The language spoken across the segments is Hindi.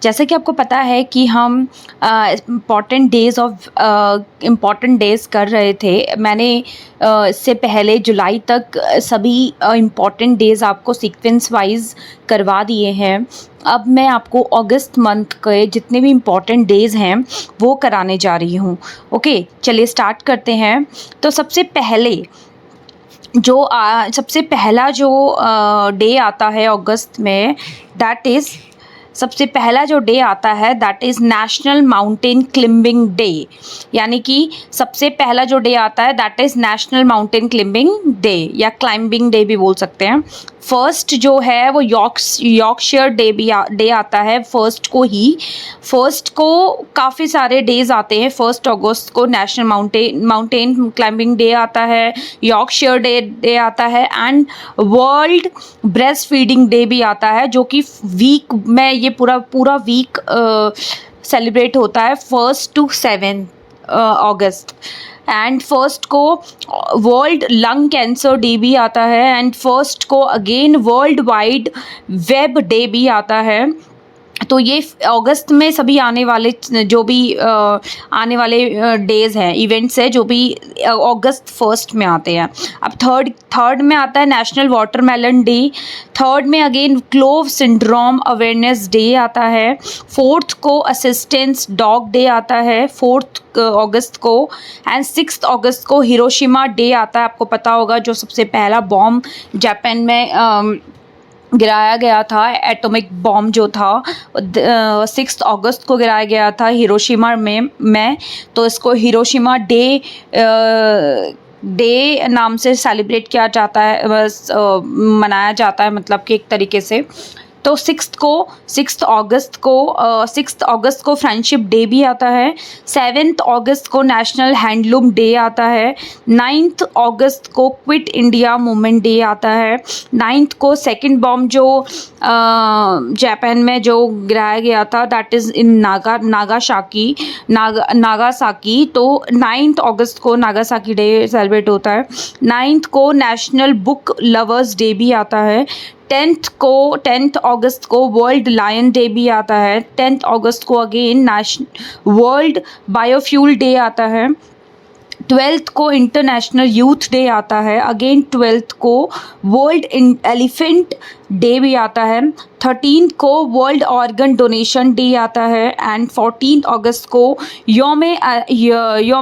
जैसा कि आपको पता है कि हम इम्पॉर्टेंट डेज़ कर रहे थे। मैंने इससे पहले जुलाई तक सभी इम्पॉर्टेंट डेज़ आपको सीक्वेंस वाइज करवा दिए हैं। अब मैं आपको अगस्त मंथ के जितने भी इम्पॉर्टेंट डेज़ हैं वो कराने जा रही हूँ। ओके, चलिए स्टार्ट करते हैं। तो सबसे पहला जो डे आता है अगस्त में, सबसे पहला जो डे आता है that is national mountain climbing day. यानी कि सबसे पहला जो डे आता है that is national mountain climbing day या क्लाइंबिंग डे भी बोल सकते हैं। फर्स्ट जो है वो यॉर्कशायर डे आता है फर्स्ट को काफ़ी सारे डेज आते हैं। 1 अगस्त को नेशनल माउंटेन क्लाइंबिंग डे आता है, यॉर्कशायर डे आता है and world breast feeding day भी आता है, जो कि वीक में ये पूरा वीक सेलिब्रेट होता है 1 to 7 अगस्त। एंड फर्स्ट को वर्ल्ड लंग कैंसर डे भी आता है एंड फर्स्ट को again world wide web day भी आता है। तो ये अगस्त में सभी आने वाले डेज़ हैं, इवेंट्स हैं जो भी अगस्त 1 में आते हैं। अब थर्ड में आता है नेशनल वाटरमेलन डे। थर्ड में again clove syndrome awareness day आता है। 4th को असिस्टेंस डॉग डे आता है 4 अगस्त को। एंड 6 अगस्त को हिरोशिमा डे आता है। आपको पता होगा जो सबसे पहला बॉम्ब जापान में गिराया गया था, एटॉमिक बॉम्ब जो था 6 अगस्त को गिराया गया था हिरोशिमा में। तो इसको हिरोशिमा डे नाम से सेलिब्रेट किया जाता है, मनाया जाता है, मतलब कि एक तरीके से। तो 6 अगस्त को फ्रेंडशिप डे भी आता है। 7 अगस्त को नेशनल हैंडलूम डे आता है। 9 अगस्त को क्विट इंडिया मूवमेंट डे आता है। 9 को सेकंड बॉम्ब जो जापान में जो गिराया गया था दैट इज़ इन नागासाकी। तो 9 अगस्त को नागासाकी डे सेलिब्रेट होता है। 9 को नेशनल बुक लवर्स डे भी आता है। 10 अगस्त को वर्ल्ड लायन डे भी आता है। 10 अगस्त को अगेन वर्ल्ड बायोफ्यूल डे आता है। 12th को इंटरनेशनल यूथ डे आता है। अगेन 12th को वर्ल्ड एलिफेंट डे भी आता है। 13th को वर्ल्ड ऑर्गन डोनेशन डे आता है एंड 14 अगस्त को योम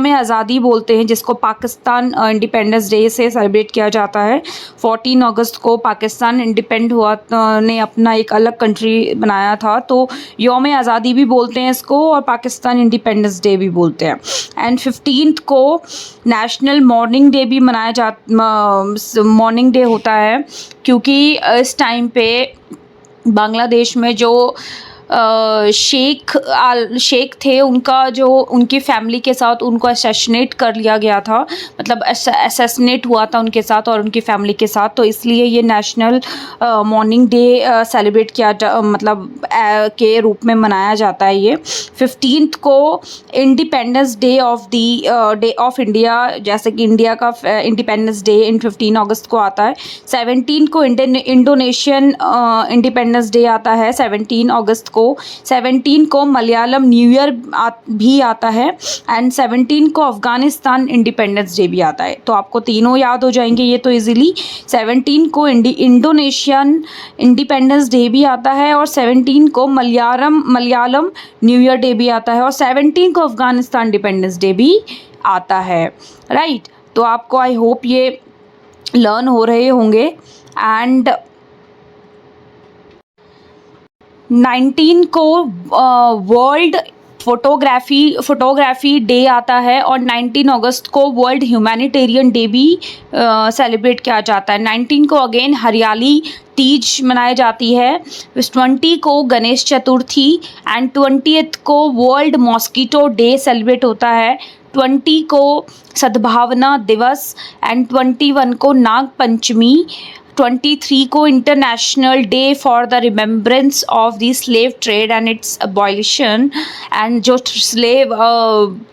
आज़ादी बोलते हैं, जिसको पाकिस्तान इंडिपेंडेंस डे से सेलिब्रेट किया जाता है। 14 अगस्त को पाकिस्तान इंडिपेंड हुआ, ने अपना एक अलग कंट्री बनाया था, तो योम आज़ादी भी बोलते हैं इसको और पाकिस्तान इंडिपेंडेंस डे भी बोलते हैं। एंड 15th को नेशनल मॉर्निंग डे भी मॉर्निंग डे होता है, क्योंकि इस टाइम पे बांग्लादेश में जो शेख थे उनकी फैमिली के साथ उनको असैसिनेट कर लिया गया था, मतलब असैसिनेट हुआ था उनके साथ और उनकी फैमिली के साथ। तो इसलिए ये नेशनल मॉर्निंग डे सेलिब्रेट के रूप में मनाया जाता है ये। 15th को इंडिपेंडेंस डे ऑफ इंडिया, जैसे कि इंडिया का इंडिपेंडेंस डे इन 15 अगस्त को आता है। 17 को इंडोनेशियन इंडिपेंडेंस डे आता है 17 अगस्त को। 17 को मलयालम न्यू ईयर भी आता है एंड 17 को अफगानिस्तान इंडिपेंडेंस डे भी आता है। तो आपको तीनों याद हो जाएंगे ये तो इजीली। 17 को इंडोनेशियन इंडिपेंडेंस डे भी आता है और 17 को मलयालम न्यू ईयर डे भी आता है और 17 को अफगानिस्तान इंडिपेंडेंस डे भी आता है। राइट, तो आपको आई होप ये लर्न हो रहे होंगे। एंड 19 को वर्ल्ड फोटोग्राफी डे आता है और 19 अगस्त को वर्ल्ड ह्यूमैनिटेरियन डे भी सेलिब्रेट किया जाता है। 19 को अगेन हरियाली तीज मनाई जाती है। 20 को गणेश चतुर्थी एंड 20th को वर्ल्ड मॉस्किटो डे सेलिब्रेट होता है। 20 को सद्भावना दिवस एंड 21 को नाग पंचमी। 23 को international day for the remembrance of the slave trade and it's abolition. And जो स्लेव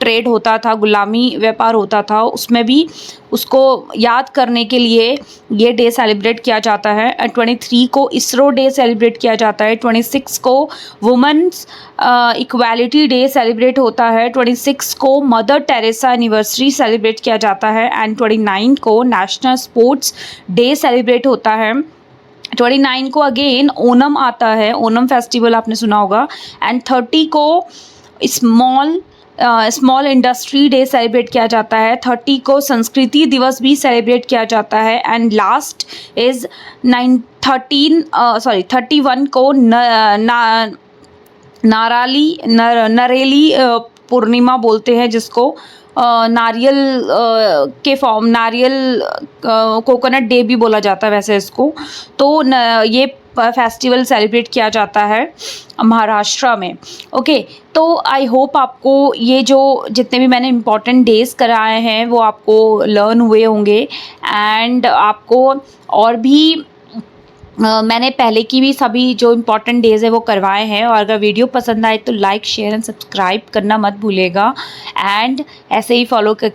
ट्रेड होता था, गुलामी व्यापार होता था, उसमें भी उसको याद करने के लिए ये डे सेलिब्रेट किया जाता है। 23 को इसरो डे सेलिब्रेट किया जाता है। 26 को वुमेन्स इक्वालिटी डे सेलिब्रेट होता है। 26 को मदर टेरेसा एनिवर्सरी सेलिब्रेट किया जाता है। एंड 29 को नेशनल स्पोर्ट्स डे सेलिब्रेट होता है। 29 को अगेन ओनम आता है, ओनम फेस्टिवल आपने सुना होगा। एंड 30 को स्मॉल इंडस्ट्री डे सेलिब्रेट किया जाता है। 30 को संस्कृति दिवस भी सेलिब्रेट किया जाता है। एंड लास्ट इज़ 31 को नरेली पूर्णिमा बोलते हैं, जिसको नारियल के फॉर्म नारियल कोकोनट डे भी बोला जाता है वैसे इसको। तो ये फेस्टिवल सेलिब्रेट किया जाता है महाराष्ट्र में। ओके, तो आई होप आपको ये जो जितने भी मैंने इम्पॉर्टेंट डेज़ कराए हैं वो आपको लर्न हुए होंगे। एंड आपको और भी मैंने पहले की भी सभी जो इम्पॉर्टेंट डेज़ है वो करवाए हैं। और अगर वीडियो पसंद आए तो लाइक शेयर एंड सब्सक्राइब करना मत भूलिएगा। एंड ऐसे ही फॉलो कर